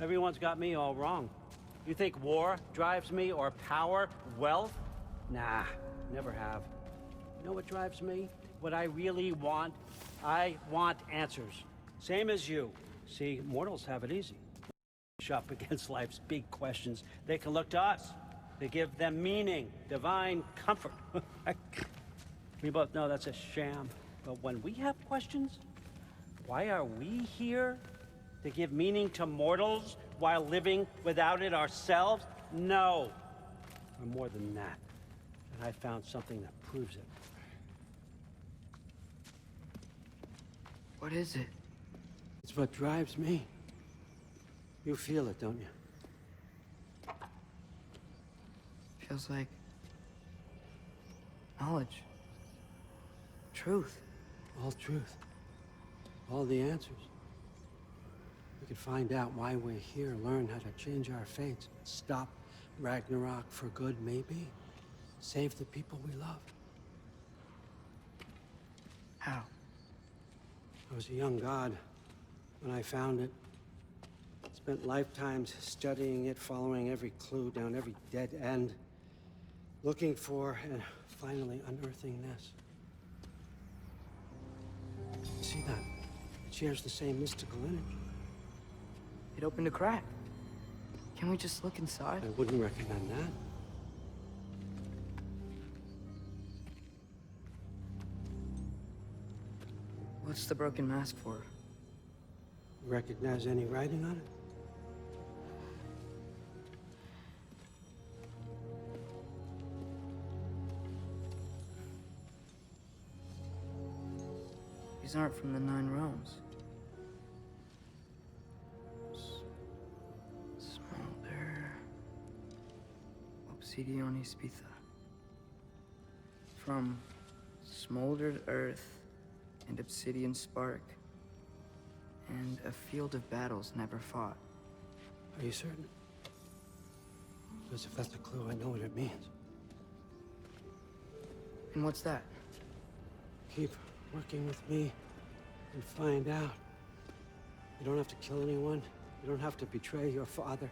Everyone's got me all wrong. You think war drives me, or power, wealth? Nah, never have. You know what drives me? What I really want? I want answers. Same as you. See, mortals have it easy. Up against life's big questions. They can look to us. They give them meaning, divine comfort. We both know that's a sham. But when we have questions, why are we here? To give meaning to mortals while living without it ourselves? No. We're more than that. And I found something that proves it. What is it? It's what drives me. You feel it, don't you? Feels like knowledge. Truth. All truth. All the answers. We could find out why we're here, learn how to change our fates, stop Ragnarok for good, maybe. Save the people we love. How? I was a young god when I found it. Spent lifetimes studying it, following every clue down every dead end, looking for and finally unearthing this. You see that? It shares the same mystical energy. It opened a crack. Can we just look inside? I wouldn't recommend that. What's the broken mask for? Recognize any writing on it? These aren't from the 9 realms. Smolder. Obsidione Spitha. From smoldered earth and obsidian spark. And a field of battles never fought. Are you certain? Because if that's a clue, I know what it means. And what's that? Keep working with me and find out. You don't have to kill anyone. You don't have to betray your father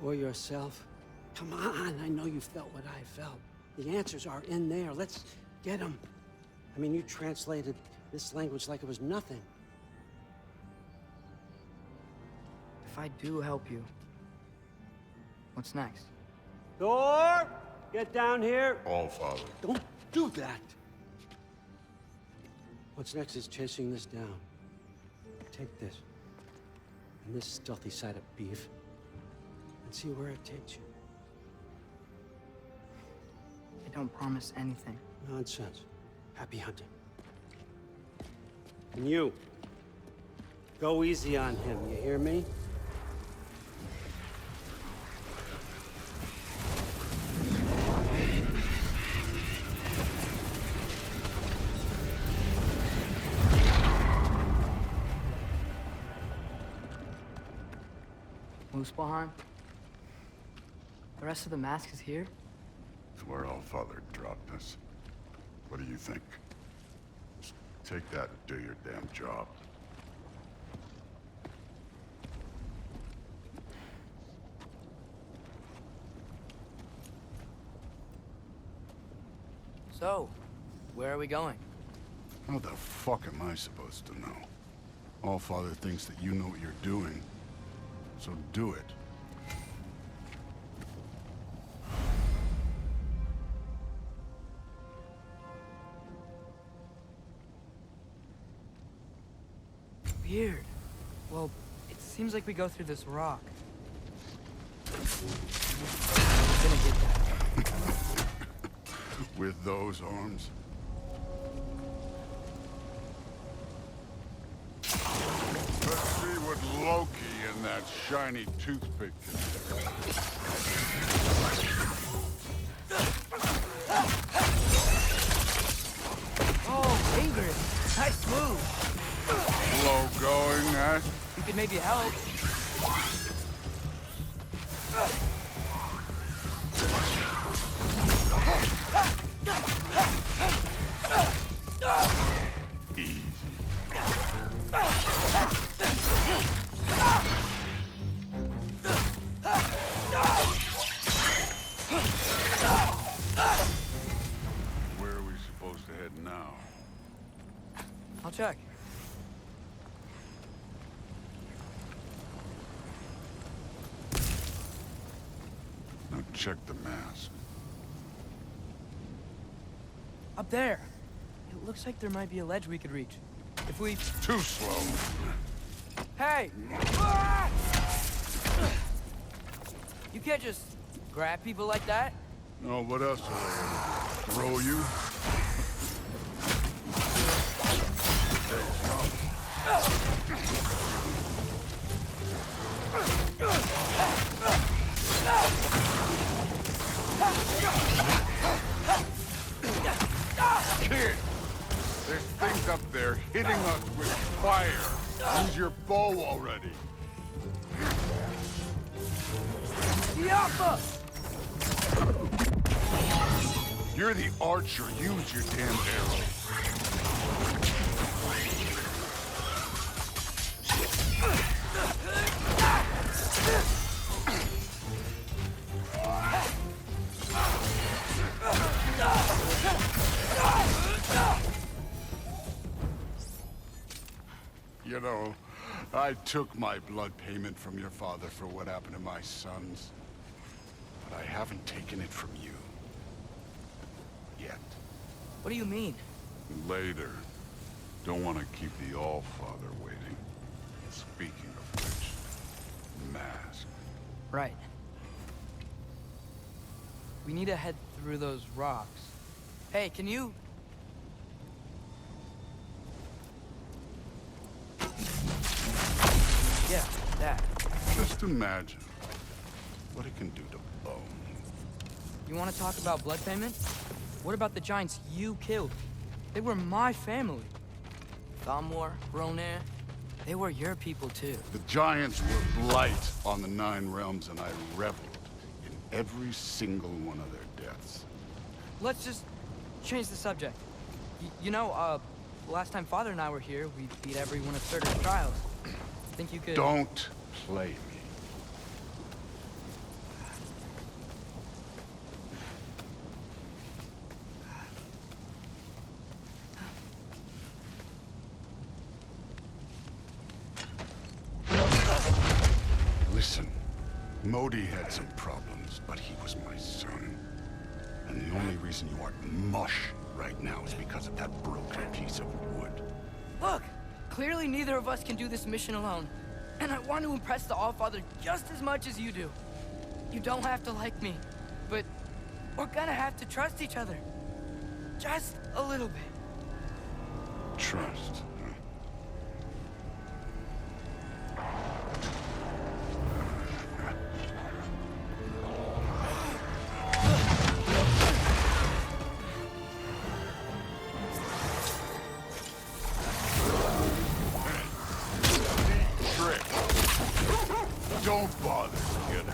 or yourself. Come on, I know you felt what I felt. The answers are in there. Let's get them. I mean, you translated this language like it was nothing. If I do help you, what's next? Thor, get down here. All Father. Don't do that. What's next is chasing this down. Take this, and this stealthy side of beef, and see where it takes you. I don't promise anything. Nonsense. Happy hunting. And you, go easy on him, you hear me? Muspelheim? The rest of the mask is here? It's where All Father dropped us. What do you think? Just take that and do your damn job. So, where are we going? How the fuck am I supposed to know? All Father thinks that you know what you're doing, so do it. Weird. Well, it seems like we go through this rock. I'm gonna get that. With those arms? Let's see what Loki and that shiny toothpick can do. Oh, Ingrid! Nice move! Slow going, eh? You could maybe help. Easy. I'll check. Now check the mask. Up there. It looks like there might be a ledge we could reach. If we... Too slow. Hey! Ah! You can't just grab people like that. No, what else will I throw you? Kid! There's things up there hitting us with fire. Use your bow already. Yappa! You're the archer. Use your damn arrow. You know, I took my blood payment from your father for what happened to my sons. But I haven't taken it from you. Yet. What do you mean? Later. Don't want to keep the All-Father waiting. Speaking of which, mask. Right. We need to head through those rocks. Hey, can you... Yeah, that. Just imagine what it can do to bone. You want to talk about blood payment? What about the giants you killed? They were my family. Thamor, Ronair, they were your people too. The giants were blight on the Nine Realms, and I reveled in every single one of their deaths. Let's just change the subject. You know, last time Father and I were here, we beat every one of Surtur's trials. Think you could... Don't play me. Listen, Modi had some problems, but he was my son. And the only reason you aren't mush right now is because of that broken piece of wood. Look! Clearly neither of us can do this mission alone. And I want to impress the All-Father just as much as you do. You don't have to like me, but we're gonna have to trust each other. Just a little bit. Trust. Don't bother, kidder.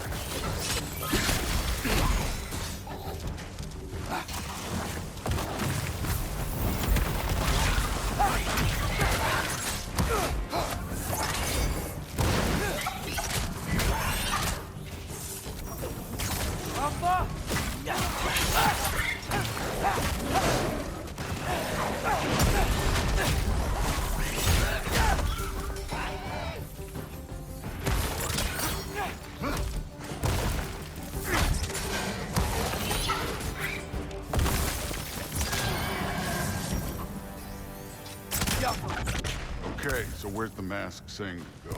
Alpha! Okay, so where's the mask saying to go?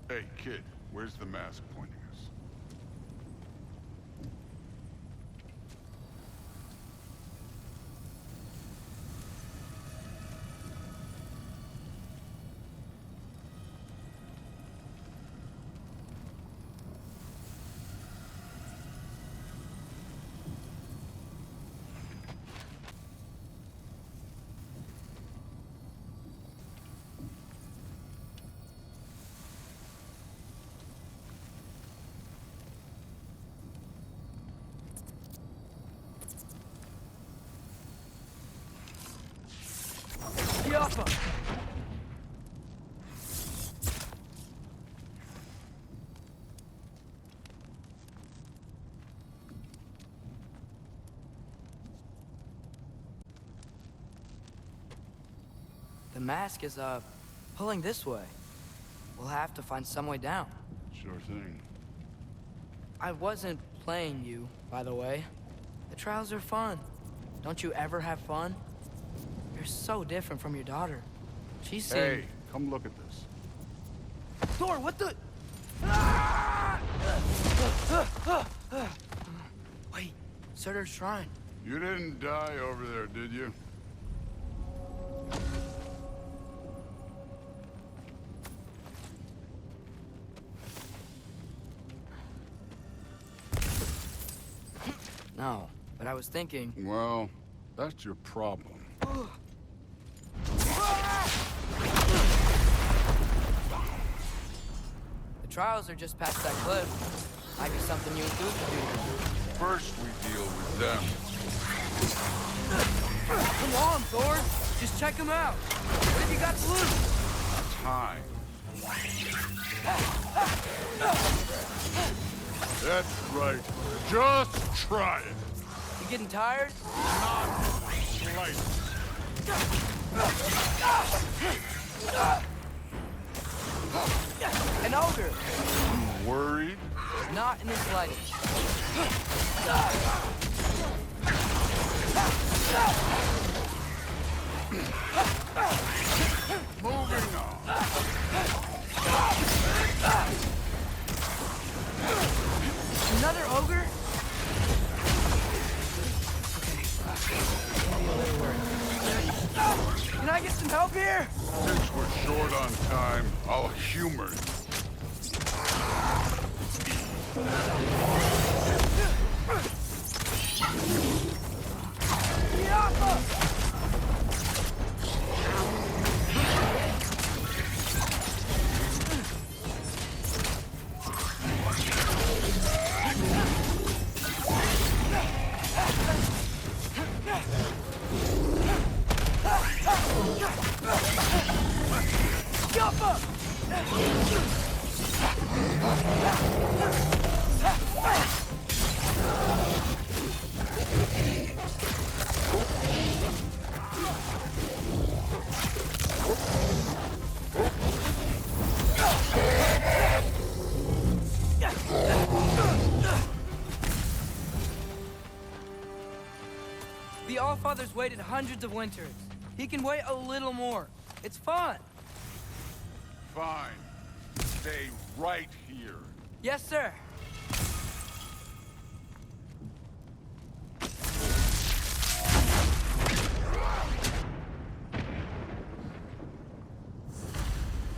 Hey, kid, where's the mask pointing us? Yappa! The mask is, pulling this way. We'll have to find some way down. Sure thing. I wasn't playing you, by the way. The trials are fun. Don't you ever have fun? You're so different from your daughter. She seemed... Hey, come look at this. Thor, what the... Wait, Surtur's shrine. You didn't die over there, did you? No, but I was thinking... Well, that's your problem. The trials are just past that cliff. Might be something you and Duke can do. First, we deal with them. Come on, Thor! Just check them out! What have you got to lose? Time. That's right. Just try it. You getting tired? Not right. An ogre! Worried? Not in the slightest. Moving on. Another ogre? Can I get some help here? Since we're short on time, I'll humor you. The Allfather's waited hundreds of winters. He can wait a little more. It's fun. Fine. Stay right here. Yes, sir.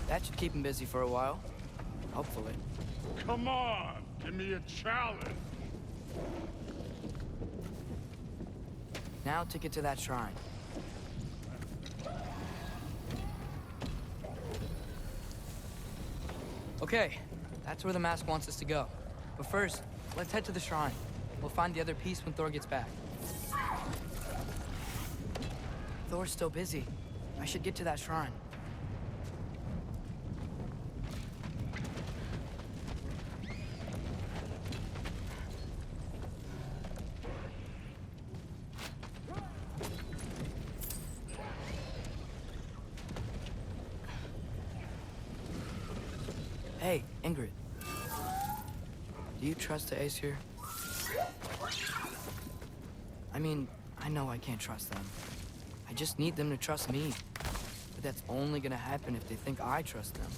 That should keep him busy for a while. Hopefully. Come on, give me a challenge. Now to get to that shrine. Okay, that's where the mask wants us to go. But first, let's head to the shrine. We'll find the other piece when Thor gets back. Thor's still busy. I should get to that shrine. Hey, Ingrid. Do you trust the Aesir? I mean, I know I can't trust them. I just need them to trust me. But that's only gonna happen if they think I trust them.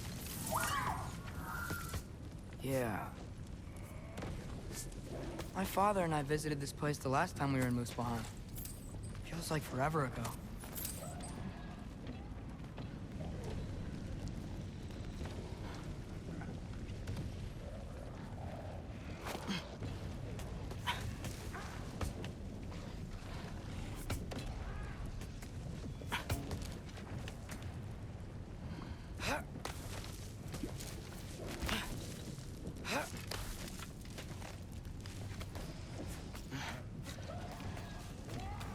Yeah. My father and I visited this place the last time we were in Muspelheim. Feels like forever ago.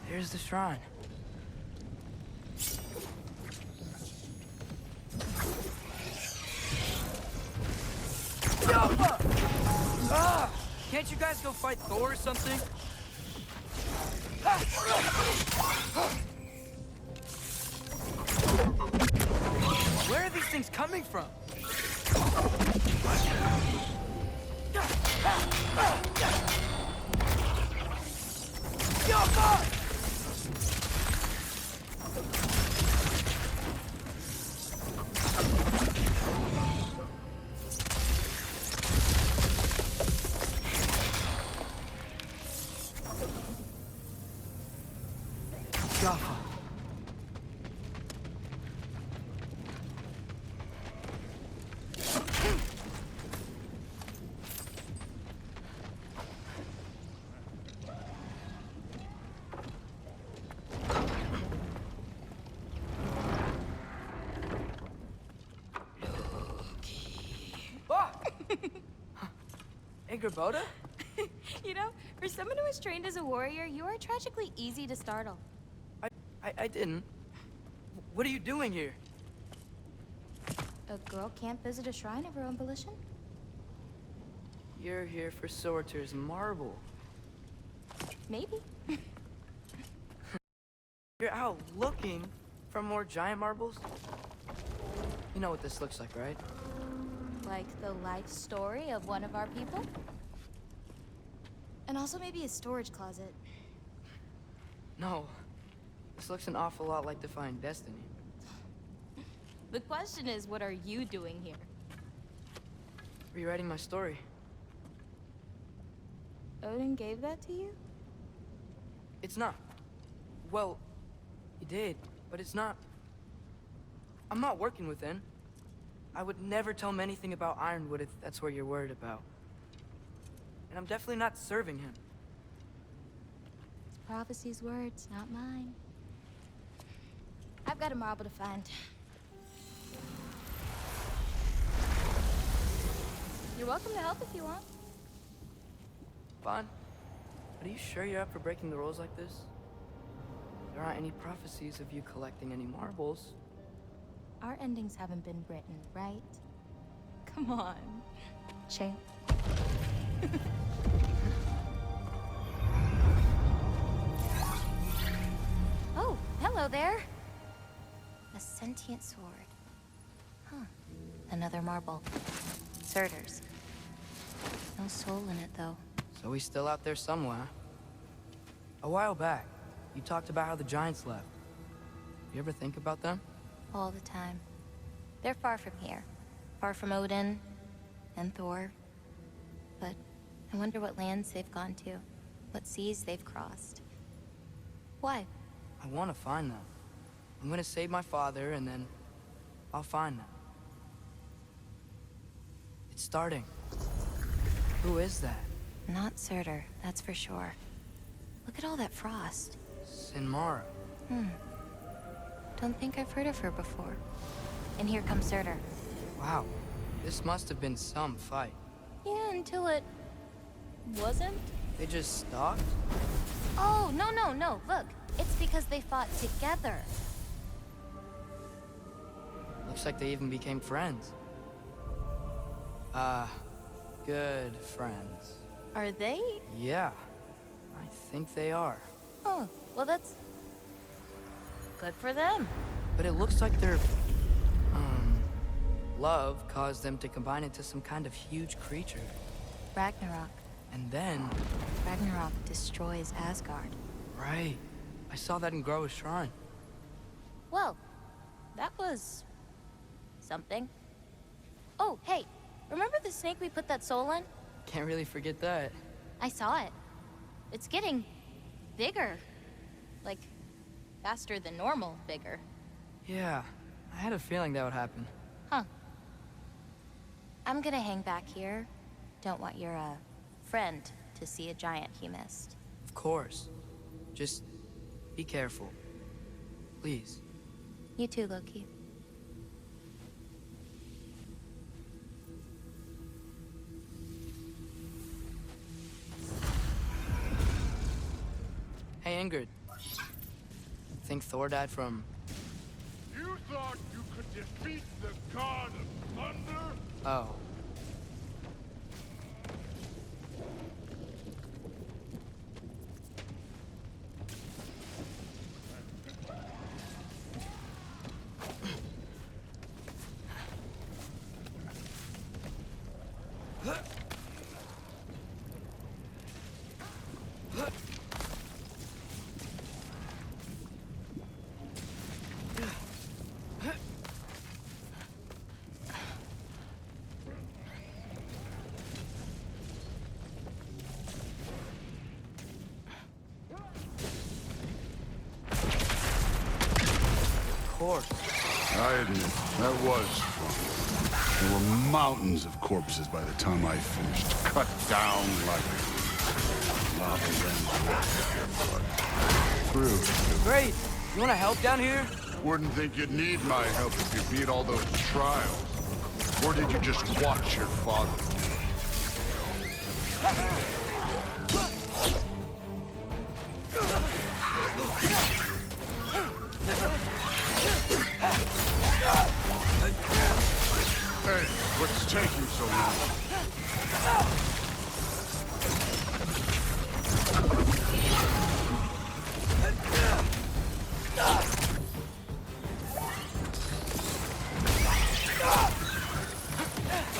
Here's the shrine. Can't you guys go fight Thor or something? this thing's coming from. Yo, fuck! Jaffa. Boda? You know, for someone who was trained as a warrior, you are tragically easy to startle. I didn't. What are you doing here? A girl can't visit a shrine of her own volition? You're here for Sorter's marble. Maybe. You're out looking for more giant marbles? You know what this looks like, right? Like the life story of one of our people? And also maybe a storage closet. No. This looks an awful lot like Defying Destiny. The question is, what are you doing here? Rewriting my story. Odin gave that to you? It's not. Well, he did, but it's not. I'm not working with him. I would never tell him anything about Ironwood if that's what you're worried about. And I'm definitely not serving him. It's prophecy's words, not mine. I've got a marble to find. You're welcome to help if you want. Fine. But are you sure you're up for breaking the rules like this? There aren't any prophecies of you collecting any marbles. Our endings haven't been written, right? Come on, champ. Oh, hello there. A sentient sword. Huh. Another marble. Surtur's. No soul in it, though. So he's still out there somewhere. A while back, you talked about how the Giants left. You ever think about them? All the time. They're far from here. Far from Odin and Thor. But I wonder what lands they've gone to. What seas they've crossed. Why? I want to find them. I'm gonna save my father, and then I'll find them. It's starting. Who is that? Not Surtur, that's for sure. Look at all that frost. Sinmara. Don't think I've heard of her before. And here comes Surtur. Wow. This must have been some fight. Yeah, until it... wasn't? They just stalked? Oh, no. Look, it's because they fought together. Looks like they even became friends. Good friends. Are they? Yeah. I think they are. Oh, well that's... good for them. But it looks like their... love caused them to combine into some kind of huge creature. Ragnarok. And then... Ragnarok destroys Asgard. Right. I saw that in Groa's shrine. Well, that was... something. Oh, hey, remember the snake we put that soul in? Can't really forget that. I saw it. It's getting... bigger. Like, faster than normal bigger. Yeah, I had a feeling that would happen. Huh. I'm gonna hang back here. Don't want your, friend to see a giant he missed. Of course. Just be careful. Please. You too, Loki. Hey, Ingrid. Think Thor died from... You thought you could defeat the god of thunder? Oh. I admit, that was fun. There were mountains of corpses by the time I finished, cut down like lava ran through. Great. You want to help down here? Wouldn't think you'd need my help if you beat all those trials. Or did you just watch your father? Hey, what's taking so long?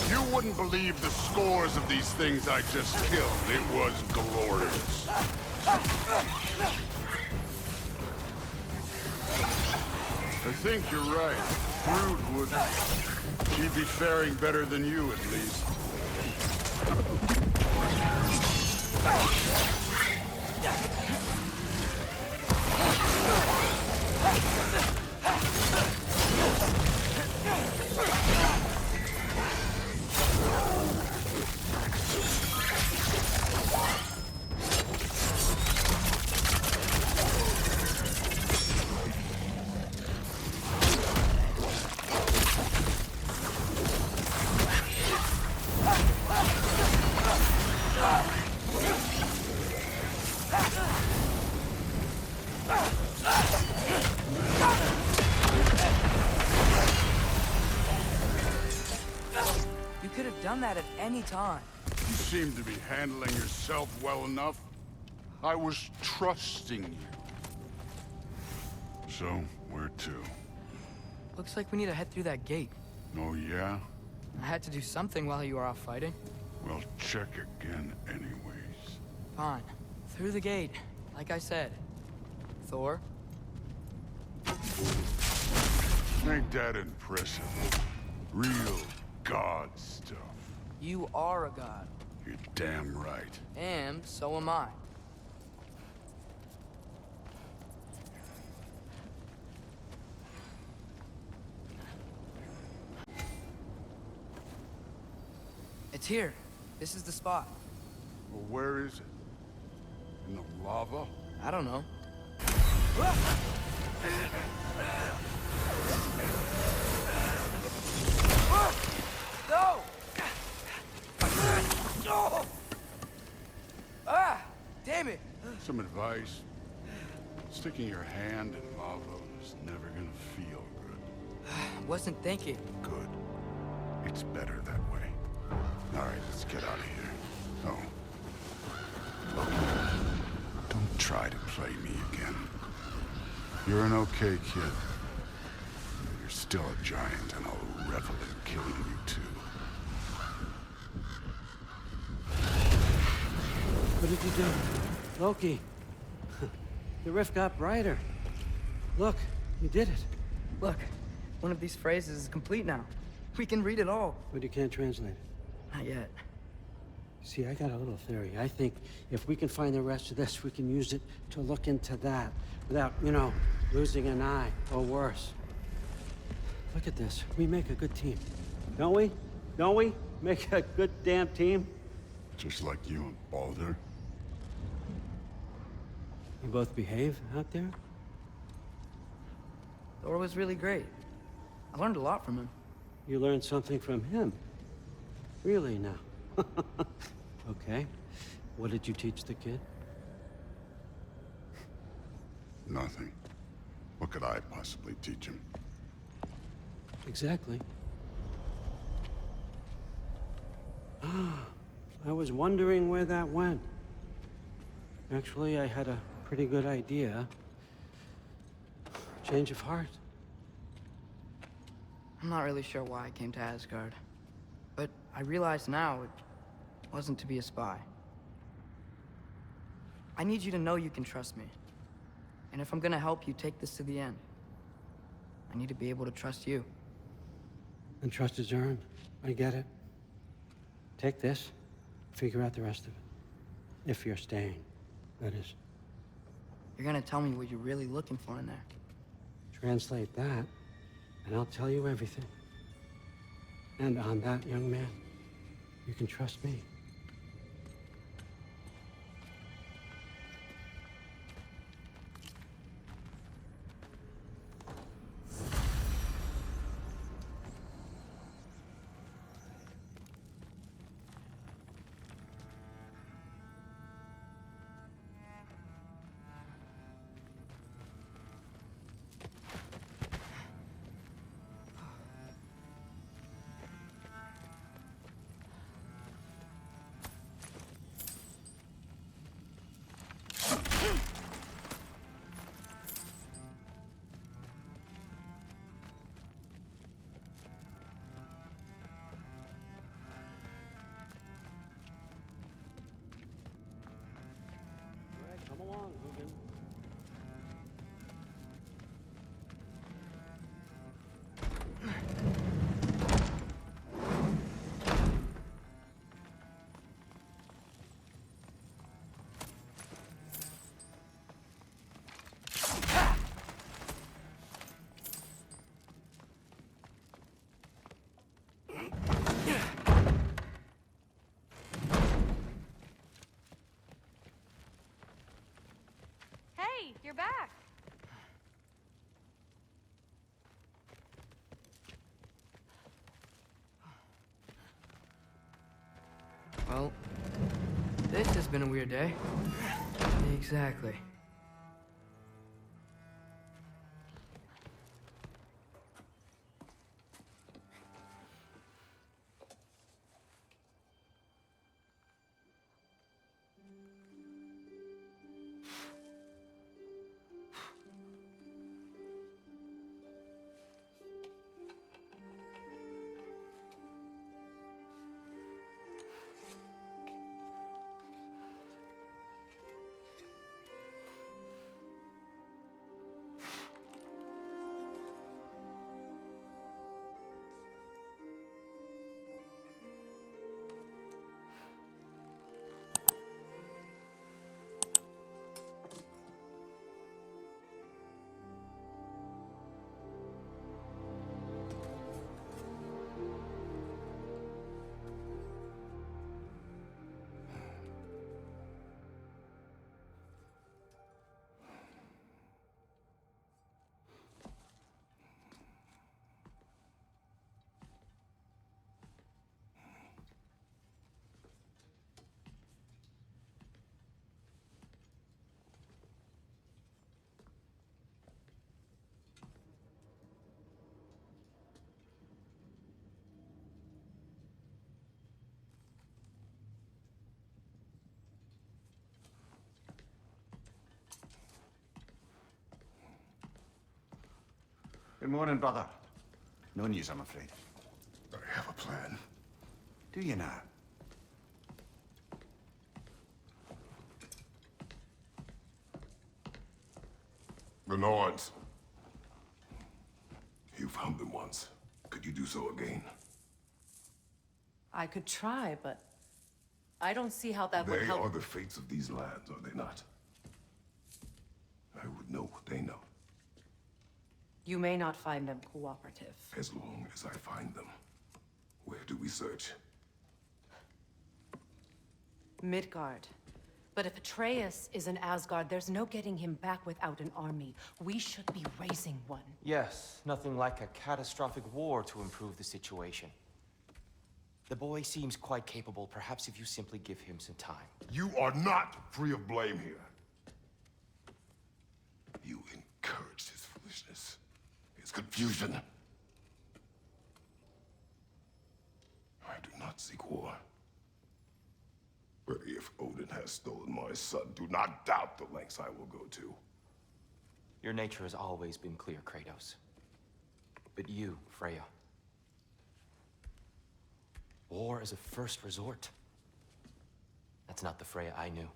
You wouldn't believe the scores of these things I just killed. It was glorious. I think you're right. Brood would... She'd be faring better than you, at least. You could have done that at any time. You seem to be handling yourself well enough. I was trusting you. So, where to? Looks like we need to head through that gate. Oh, yeah? I had to do something while you were off fighting. Well, check again anyways. Fine. Through the gate, like I said. Thor? Ain't that impressive? Real god stuff. You are a god. You're damn right. And so am I. It's here. This is the spot. Well, where is it? In the lava? I don't know. No! Ah! Damn it! Some advice. Sticking your hand in lava is never gonna feel good. Wasn't thinking. Good. It's better that way. All right, let's get out of here. Oh. Look, don't try to play me again. You're an okay kid. You're still a giant, and I'll revel in killing you too. What did you do? Loki. The rift got brighter. Look, you did it. Look, one of these phrases is complete now. We can read it all. But you can't translate it. Not yet. See, I got a little theory. I think if we can find the rest of this, we can use it to look into that without, you know, losing an eye or worse. Look at this. We make a good team. Don't we? Don't we? Make a good damn team? Just like you and Baldur. You both behave out there? Thor was really great. I learned a lot from him. You learned something from him. Really now? Okay. What did you teach the kid? Nothing. What could I possibly teach him? Exactly. I was wondering where that went. Actually, I had a pretty good idea. Change of heart. I'm not really sure why I came to Asgard. But I realize now wasn't to be a spy. I need you to know you can trust me. And if I'm gonna help you take this to the end, I need to be able to trust you. And trust is earned. I get it. Take this, figure out the rest of it. If you're staying, that is. You're gonna tell me what you're really looking for in there. Translate that, and I'll tell you everything. And on that, young man, you can trust me. Come along, Hogan. Hey, you're back. Well, this has been a weird day. Exactly. Good morning, brother. No news, I'm afraid. I have a plan. Do you now? The Nords. You found them once. Could you do so again? I could try, but I don't see how that would They help. are the fates of these lands, are they not? I would know what they know, You may not find them cooperative. as long as I find them. Where do we search? Midgard. But if Atreus is in Asgard, there's no getting him back without an army. We should be raising one. Yes, nothing like a catastrophic war to improve the situation. The boy seems quite capable. Perhaps if you simply give him some time. You are not free of blame here. You encouraged his foolishness, his confusion. I do not seek war. But if Odin has stolen my son, do not doubt the lengths I will go to. Your nature has always been clear, Kratos. But you, Freya. War is a first resort. It's not the Freya I knew.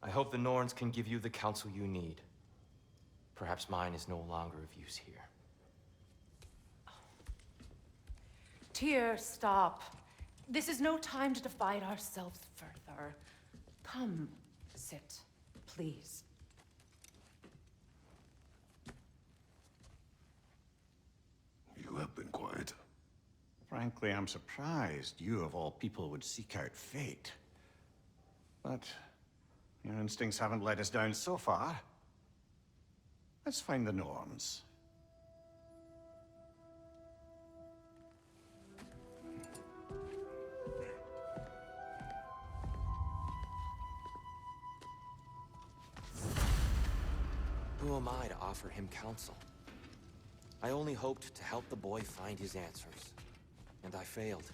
I hope the Norns can give you the counsel you need. Perhaps mine is no longer of use here. Tyr, stop. This is no time to divide ourselves further. Come, sit, please. You have been quiet. Frankly, I'm surprised you, of all people, would seek out fate. But your instincts haven't let us down so far. Let's find the Norns. Who am I to offer him counsel? I only hoped to help the boy find his answers. And I failed.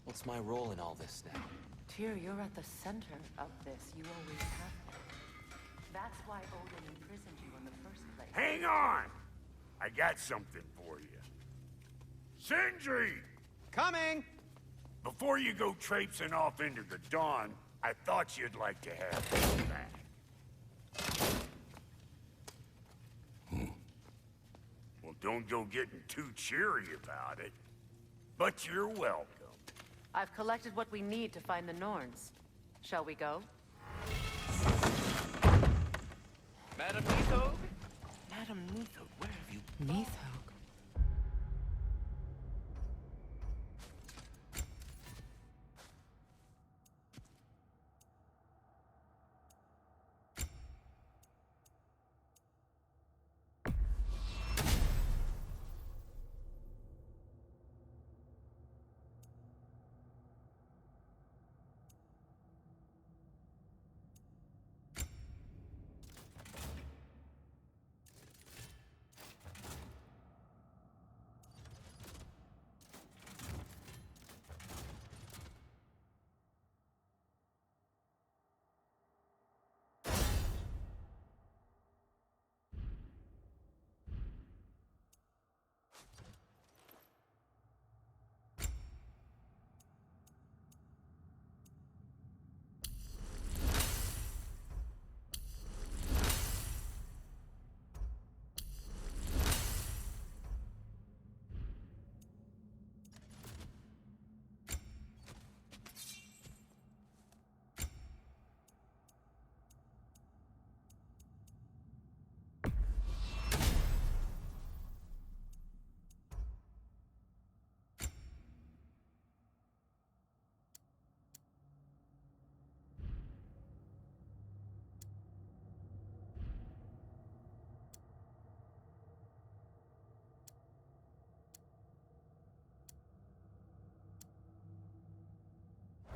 What's my role in all this now? Tyr, you're at the center of this. You always have been. That's why Odin imprisoned you in the first place. Hang on! I got something for you. Sindri! Coming! Before you go traipsing off into the dawn, I thought you'd like to have this back. Well, don't go getting too cheery about it. But you're welcome. I've collected what we need to find the Norns. Shall we go? Madam Neathog? Madam Neathog, where have you... Neathog.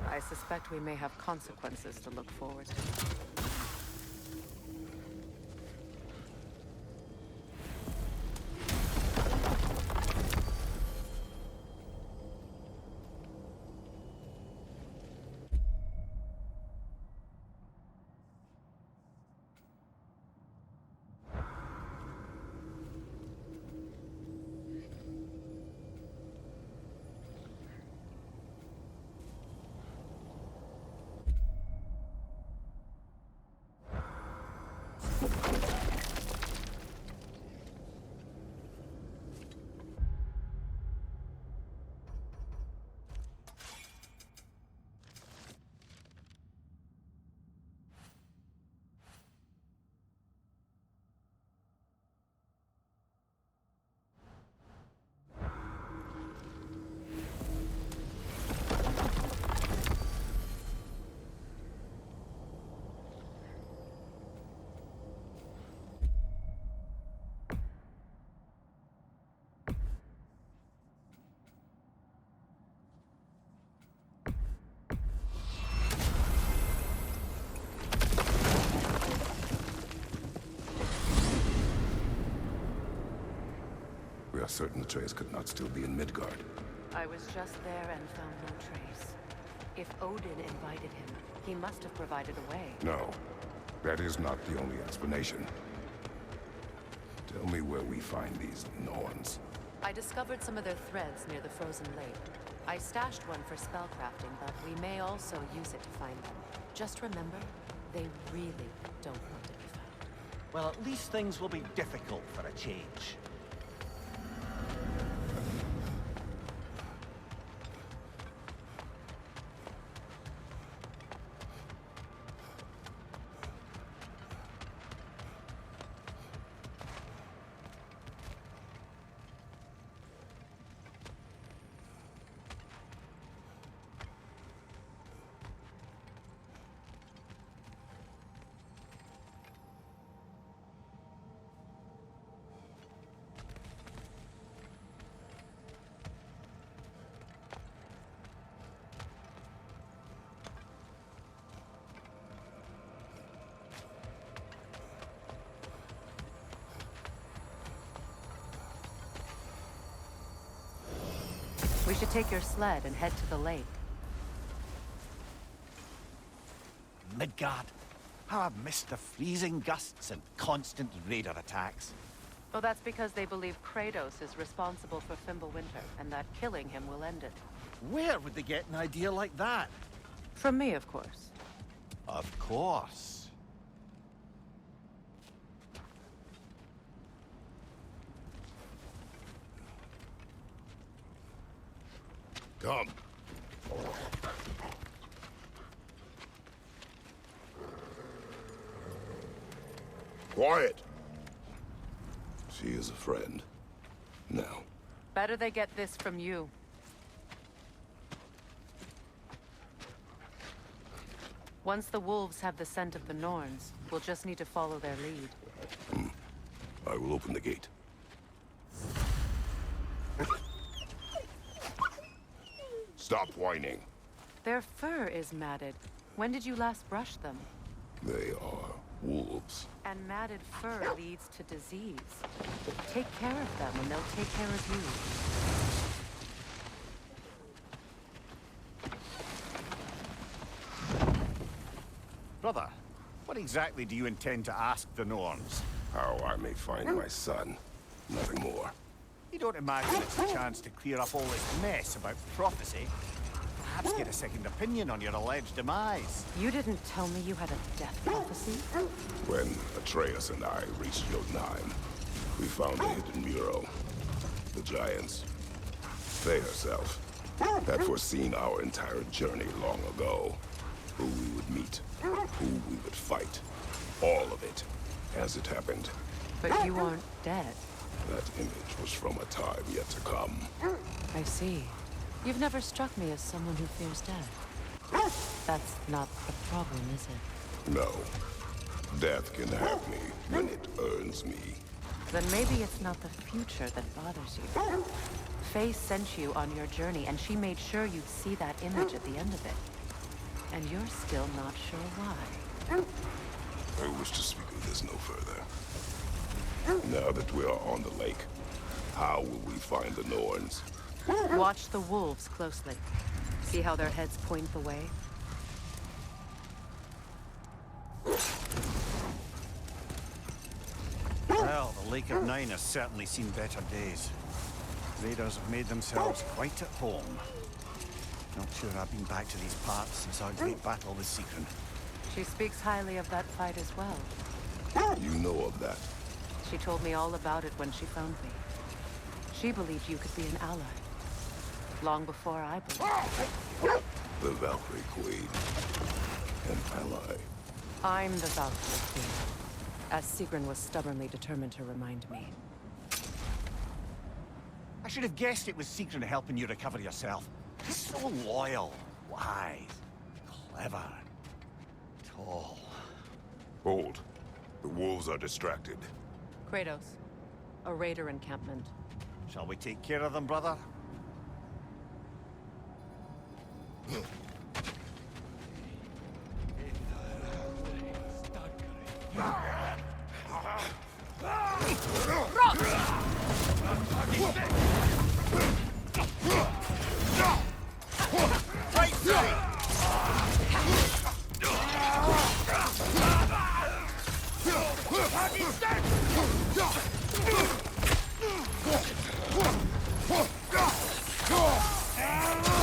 I suspect we may have consequences to look forward to. We are certain Atreus could not still be in Midgard. I was just there and found no trace. If Odin invited him, he must have provided a way. No, that is not the only explanation. Tell me where we find these Norns. I discovered some of their threads near the frozen lake. I stashed one for spellcrafting, but we may also use it to find them. Just remember, they really don't want to be found. Well, at least things will be difficult for a change. We should take your sled and head to the lake. Midgard. How I've missed the freezing gusts and constant raider attacks. Well, that's because they believe Kratos is responsible for Fimbulwinter, and that killing him will end it. Where would they get an idea like that? From me, of course. Of course. Come. Quiet. She is a friend. Now. Better they get this from you. Once the wolves have the scent of the Norns, we'll just need to follow their lead. I will open the gate. Stop whining. Their fur is matted. When did you last brush them? They are wolves. And matted fur leads to disease. Take care of them and they'll take care of you. Brother, what exactly do you intend to ask the Norns? How I may find my son. Nothing more. You don't imagine it's a chance to clear up all this mess about prophecy? Perhaps get a second opinion on your alleged demise. You didn't tell me you had a death prophecy? When Atreus and I reached Jotunheim, we found a hidden mural. The Giants, they herself, had foreseen our entire journey long ago. Who we would meet, who we would fight. All of it, as it happened. But you aren't dead. That image was from a time yet to come. I see. You've never struck me as someone who fears death. That's not the problem, is it? No. Death can have me when it earns me. Then maybe it's not the future that bothers you. Faye sent you on your journey, and she made sure you'd see that image at the end of it. And you're still not sure why. I wish to speak of this no further. Now that we are on the lake, how will we find the Norns? Watch the wolves closely. See how their heads point the way? Well, the Lake of Nine has certainly seen better days. Raiders have made themselves quite at home. Not sure I've been back to these parts since our great battle with Sigrun. She speaks highly of that fight as well. You know of that. She told me all about it when she found me. She believed you could be an ally. Long before I believed. The Valkyrie Queen. An ally. I'm the Valkyrie Queen, as Sigrun was stubbornly determined to remind me. I should have guessed it was Sigrun helping you recover yourself. He's so loyal, wise, clever, tall. Hold. The wolves are distracted. Kratos, a raider encampment. Shall we take care of them, brother? Go!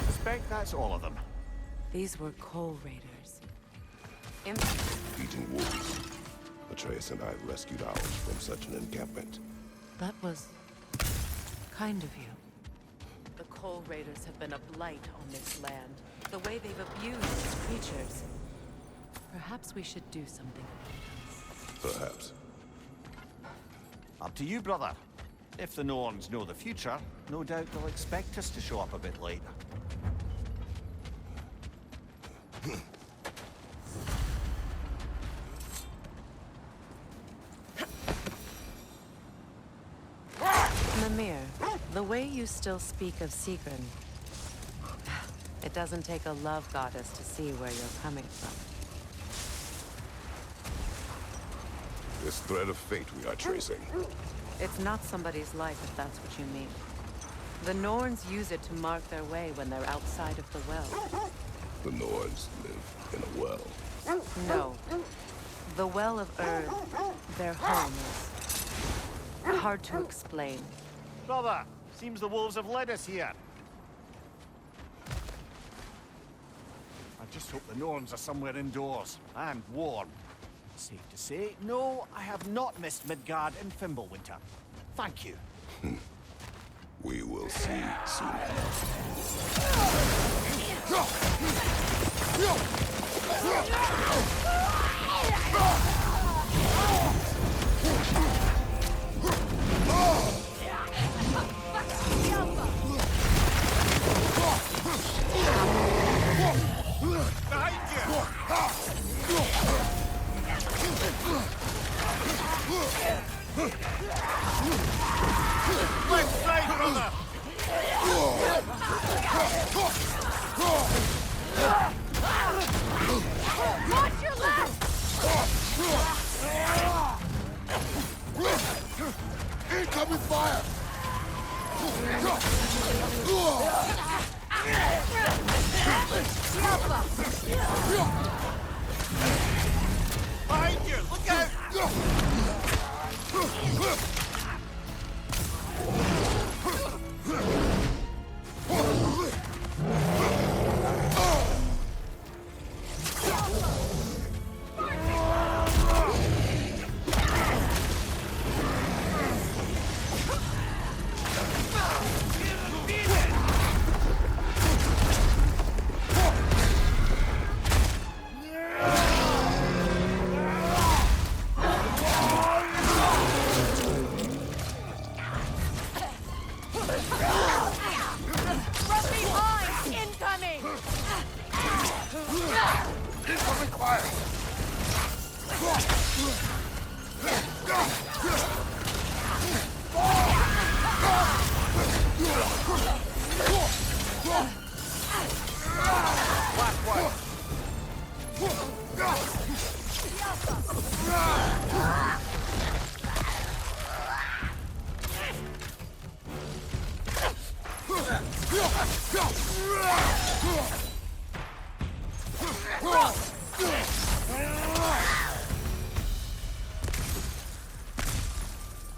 Suspect that's all of them. These were coal raiders. Eating wolves. Atreus and I rescued ours from such an encampment. That was kind of you. The coal raiders have been a blight on this land. The way they've abused its creatures. Perhaps we should do something about it. Perhaps. Up to you, brother. If the Norns know the future, no doubt they'll expect us to show up a bit late. Mimir, the way you still speak of Sigrun, it doesn't take a love goddess to see where you're coming from. This thread of fate we are tracing. It's not somebody's life, if that's what you mean. The Norns use it to mark their way when they're outside of the well. The Norns live in a well. No. The Well of Earth, their home, is hard to explain. Brother, seems the wolves have led us here. I just hope the Norns are somewhere indoors and warm. Safe to say, no, I have not missed Midgard in Fimbulwinter. Thank you. We will see soon. Left side, brother! Watch your left! Incoming fire! Behind you! Look out!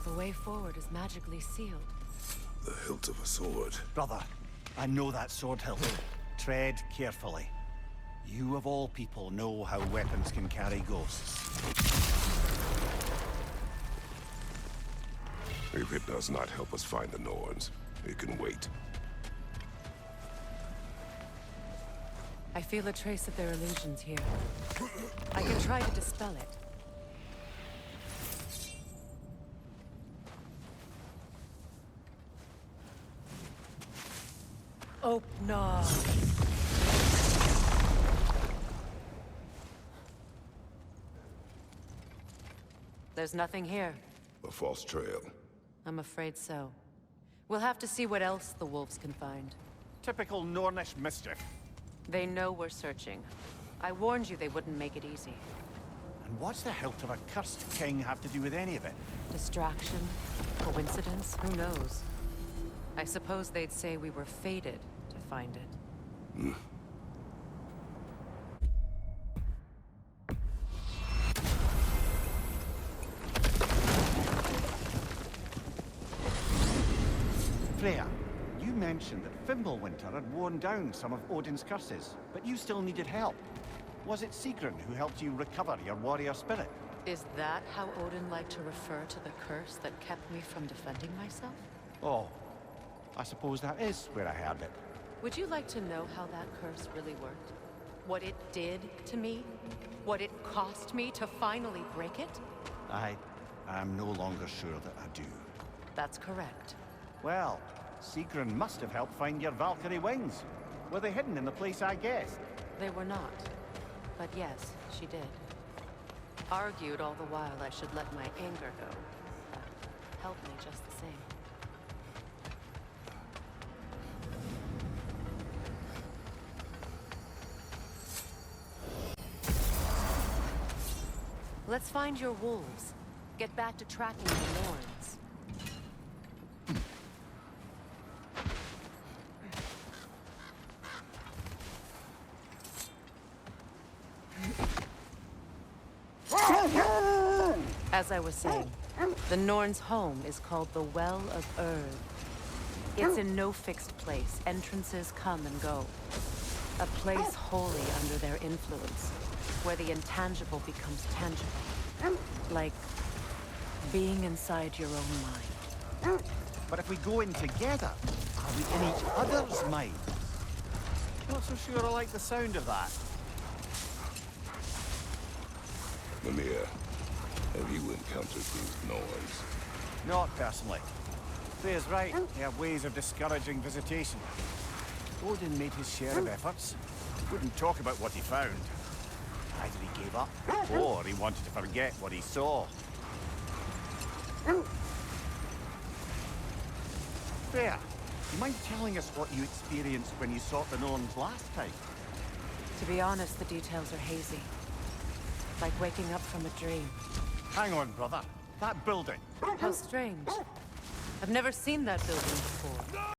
The way forward is magically sealed. The hilt of a sword. Brother, I know that sword hilt. Tread carefully. You of all people know how weapons can carry ghosts. If it does not help us find the Norns, it can wait. I feel a trace of their illusions here. I can try to dispel it. Oh, no. There's nothing here. A false trail. I'm afraid so. We'll have to see what else the wolves can find. Typical Nornish mischief. They know we're searching. I warned you they wouldn't make it easy. And what's the hilt of a cursed king have to do with any of it? Distraction? Coincidence? Who knows? I suppose they'd say we were fated to find it. mentioned that Fimbulwinter had worn down some of Odin's curses, but you still needed help. Was it Sigrun who helped you recover your warrior spirit? Is that how Odin liked to refer to the curse that kept me from defending myself? Oh, I suppose that is where I heard it. Would you like to know how that curse really worked? What it did to me? What it cost me to finally break it? I'm no longer sure that I do. That's correct. Well, Sigrun must have helped find your Valkyrie wings. Were they hidden in the place I guessed? They were not. But yes, she did. Argued all the while I should let my anger go. But helped me just the same. Let's find your wolves. Get back to tracking the Norns. As I was saying, the Norn's home is called the Well of Erd. It's in no fixed place. Entrances come and go. A place wholly under their influence, where the intangible becomes tangible. Like being inside your own mind. But if we go in together, are we in each other's minds? Not so sure I like the sound of that. Mimir, have you encountered these Norns? Not personally. Freya's right. They have ways of discouraging visitation. Odin made his share of efforts. Wouldn't talk about what he found. Either he gave up, or he wanted to forget what he saw. Freya, you mind telling us what you experienced when you sought the Norns last time? To be honest, the details are hazy. Like waking up from a dream. Hang on, brother. That building. How strange. I've never seen that building before.